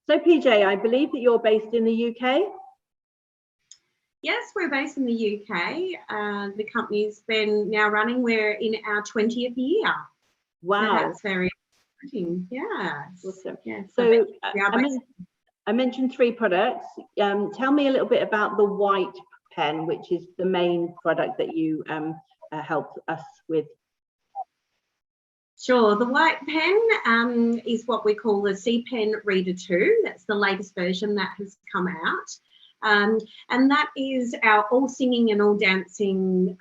So PJ, I believe that you're based in the UK? Yes, we're based in the UK. The company's been now running, we're in our 20th year. Wow. So that's very exciting. Yeah. Awesome. Yeah, so I mentioned 3 products. Tell me a little bit about the white pen, which is the main product that you helped us with. Sure. The white pen is what we call the C Pen Reader 2. That's the latest version that has come out. And that is our all singing and all dancing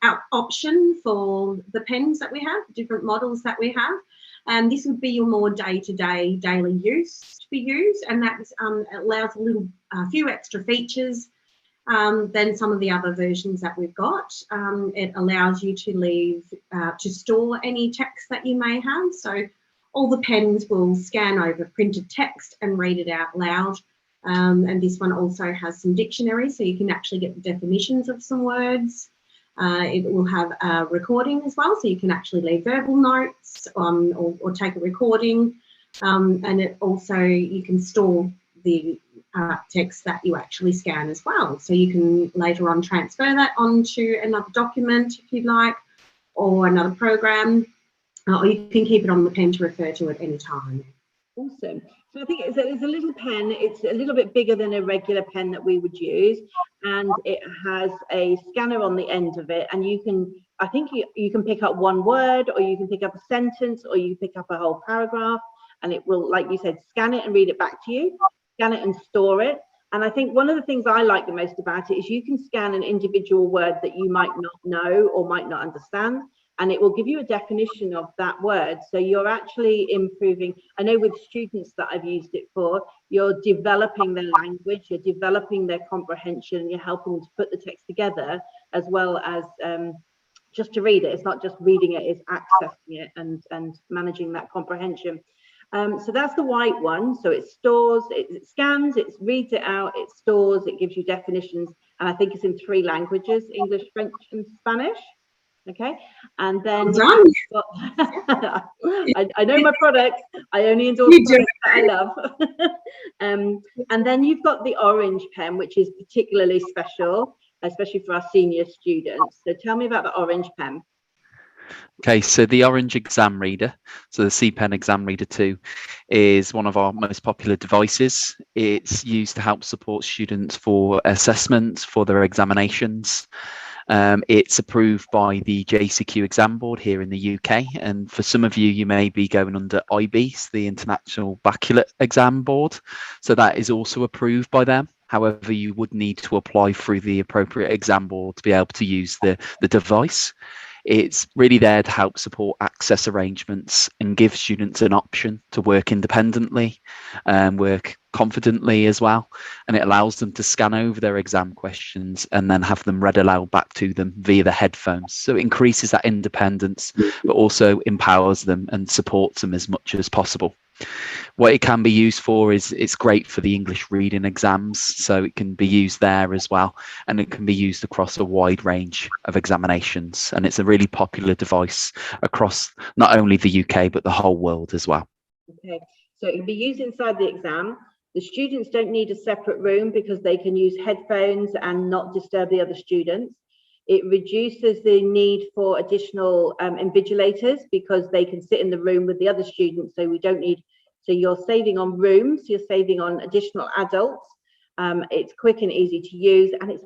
our option for the pens that we have, different models that we have. And this would be your more day-to-day, daily use to be used. And that allows a few extra features than some of the other versions that we've got. It allows you to store any text that you may have. So all the pens will scan over printed text and read it out loud. And this one also has some dictionary, so you can actually get the definitions of some words. It will have a recording as well, so you can actually leave verbal notes or take a recording. And it also, you can store the text that you actually scan as well. So you can later on transfer that onto another document if you'd like, or another program, or you can keep it on the pen to refer to at any time. Awesome. So I think it's a little pen. It's a little bit bigger than a regular pen that we would use, and it has a scanner on the end of it. And I think you can pick up one word, or you can pick up a sentence, or you can pick up a whole paragraph, and it will, like you said, scan it and read it back to you, scan it and store it. And I think one of the things I like the most about it is you can scan an individual word that you might not know or might not understand, and it will give you a definition of that word. So you're actually improving. I know with students that I've used it for, you're developing their language, you're developing their comprehension, you're helping them to put the text together, as well as just to read it. It's not just reading it, it's accessing it and managing that comprehension. So that's the white one. So it stores, it scans, it reads it out, it stores, it gives you definitions, and I think it's in 3 languages: English, French, and Spanish. Okay, and then I know my products. I only endorse products that I love. And then you've got the orange pen, which is particularly special, especially for our senior students. So tell me about the orange pen. Okay, so the orange exam reader, so the C Pen Exam Reader 2, is one of our most popular devices. It's used to help support students for assessments, for their examinations. It's approved by the JCQ exam board here in the UK, and for some of you, you may be going under IBEAS, the International Baccalaureate Exam Board, so that is also approved by them. However, you would need to apply through the appropriate exam board to be able to use the device. It's really there to help support access arrangements and give students an option to work independently and work confidently as well. And it allows them to scan over their exam questions and then have them read aloud back to them via the headphones. So it increases that independence, but also empowers them and supports them as much as possible. What it can be used for is it's great for the English reading exams, so it can be used there as well, and it can be used across a wide range of examinations, and it's a really popular device across not only the UK but the whole world as well. Okay, so it can be used inside the exam. The students don't need a separate room because they can use headphones and not disturb the other students. It reduces the need for additional invigilators because they can sit in the room with the other students, so we don't need. So you're saving on rooms, you're saving on additional adults. It's quick and easy to use, and it's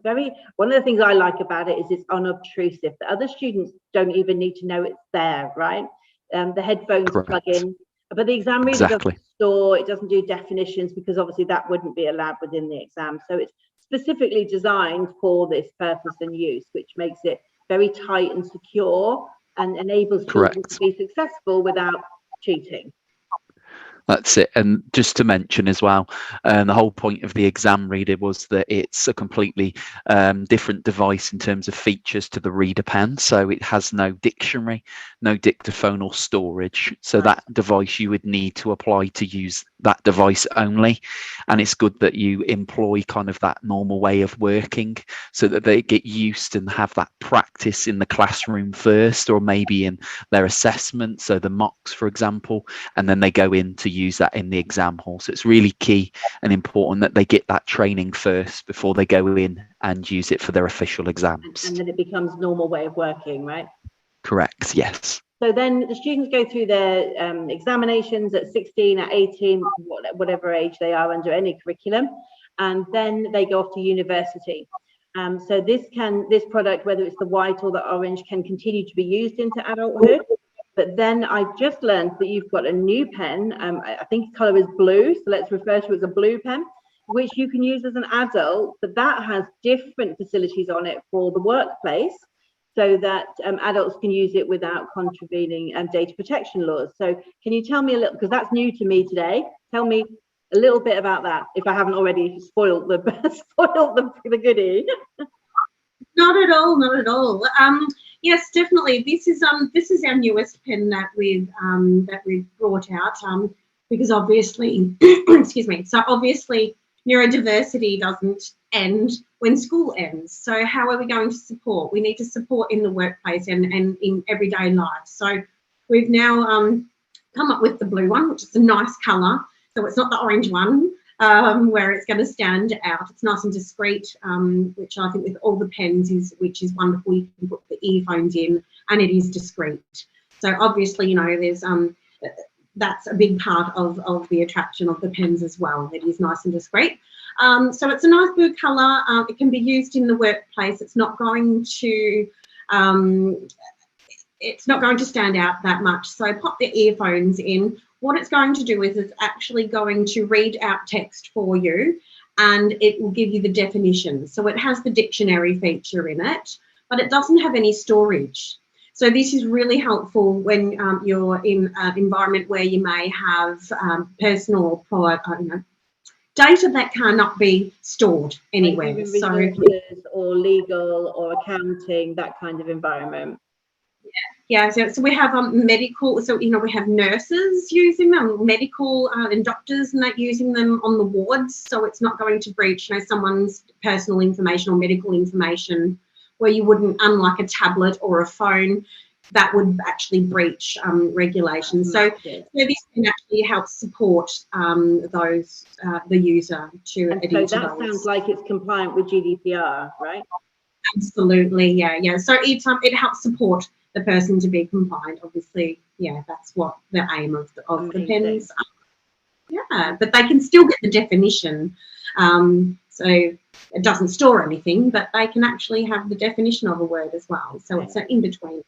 one of the things I like about it is it's unobtrusive. The other students don't even need to know it's there, right? The headphones plug in, but the exam reader doesn't store, it doesn't do definitions, because obviously that wouldn't be allowed within the exam. So it's specifically designed for this purpose and use, which makes it very tight and secure and enables students to be successful without cheating. That's it. And just to mention as well, the whole point of the exam reader was that it's a completely different device in terms of features to the reader pen. So it has no dictionary, no dictaphone or storage. So that device you would need to apply to use that device only. And it's good that you employ kind of that normal way of working so that they get used and have that practice in the classroom first, or maybe in their assessment, so the mocks, for example, and then they go in to use that in the exam hall. So it's really key and important that they get that training first before they go in and use it for their official exams. And then it becomes normal way of working, right? Correct, yes. So then the students go through their examinations at 16, at 18, whatever age they are under any curriculum, and then they go off to university. So this product, whether it's the white or the orange, can continue to be used into adulthood. But then I've just learned that you've got a new pen. I think the color is blue, so let's refer to it as a blue pen, which you can use as an adult, but that has different facilities on it for the workplace, so that adults can use it without contravening data protection laws. So can you tell me a little, because that's new to me today, tell me a little bit about that, if I haven't already spoiled the goodie. Not at all, not at all. Yes, definitely. This is our newest pen that we've brought out, because obviously, excuse me. So obviously, neurodiversity doesn't end when school ends. So how are we going to support? We need to support in the workplace and in everyday life. So we've now come up with the blue one, which is a nice colour. So it's not the orange one, where it's going to stand out. It's nice and discreet, which I think with all the pens is wonderful. You can put the earphones in and it is discreet. So obviously, you know, there's that's a big part of the attraction of the pens as well. It is nice and discreet. So it's a nice blue colour. It can be used in the workplace. It's not going to stand out that much. So pop the earphones in. What it's going to do is it's actually going to read out text for you, and it will give you the definition. So it has the dictionary feature in it, but it doesn't have any storage. So this is really helpful when you're in an environment where you may have personal or data that cannot be stored anywhere. Like so resources or legal or accounting, that kind of environment. Yeah, so we have medical, so, we have nurses using them, medical and doctors and that using them on the wards, so it's not going to breach, someone's personal information or medical information, where you wouldn't, unlike a tablet or a phone, that would actually breach regulations. So this can actually help support the user to adhere to those. So that sounds like it's compliant with GDPR, right? Absolutely, yeah. So it helps support the person to be compliant. Obviously, that's what the aim of the pens are. Yeah, but they can still get the definition. So it doesn't store anything, but they can actually have the definition of a word as well. So it's an in-between.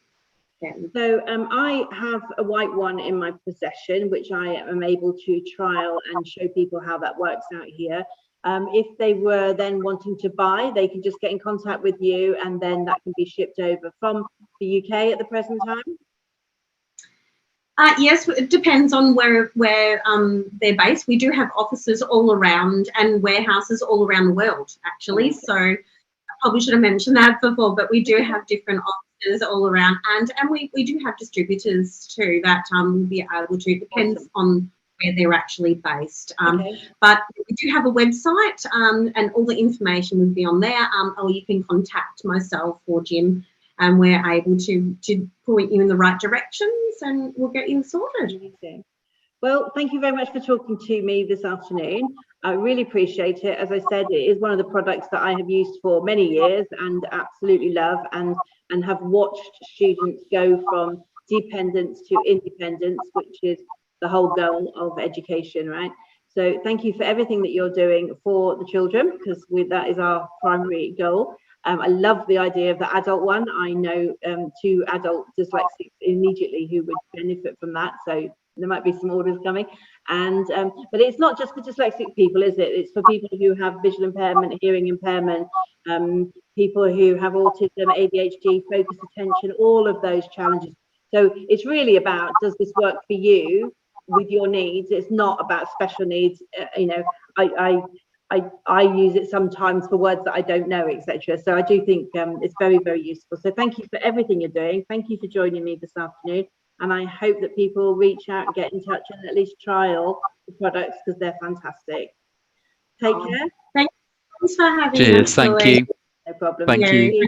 So I have a white one in my possession, which I am able to trial and show people how that works out here. If they were then wanting to buy, they can just get in contact with you, and then that can be shipped over from the UK at the present time. Yes, it depends on where they're based. We do have offices all around and warehouses all around the world, actually. Okay. So I probably should have mentioned that before, but we do have different offices all around, and we do have distributors too that will be able to. Depends on where they're actually based. But we do have a website, and all the information would be on there, or you can contact myself or Jim, and we're able to point you in the right directions, and we'll get you sorted. Amazing. Well, thank you very much for talking to me this afternoon. I really appreciate it. As I said, it is one of the products that I have used for many years and absolutely love, and have watched students go from dependence to independence, which is the whole goal of education, right? So thank you for everything that you're doing for the children, because that is our primary goal. I love the idea of the adult one. I know 2 adult dyslexics immediately who would benefit from that, so there might be some orders coming. And but it's not just for dyslexic people, is it? It's for people who have visual impairment, hearing impairment, people who have autism, ADHD, focus attention, all of those challenges. So it's really about, does this work for you with your needs? It's not about special needs. I use it sometimes for words that I don't know, etc. So I do think it's very, very useful. So thank you for everything you're doing. Thank you for joining me this afternoon. And I hope that people reach out and get in touch and at least trial the products, because they're fantastic. Take care. Thanks for having us. Cheers. Thank you. No problem. Thank you.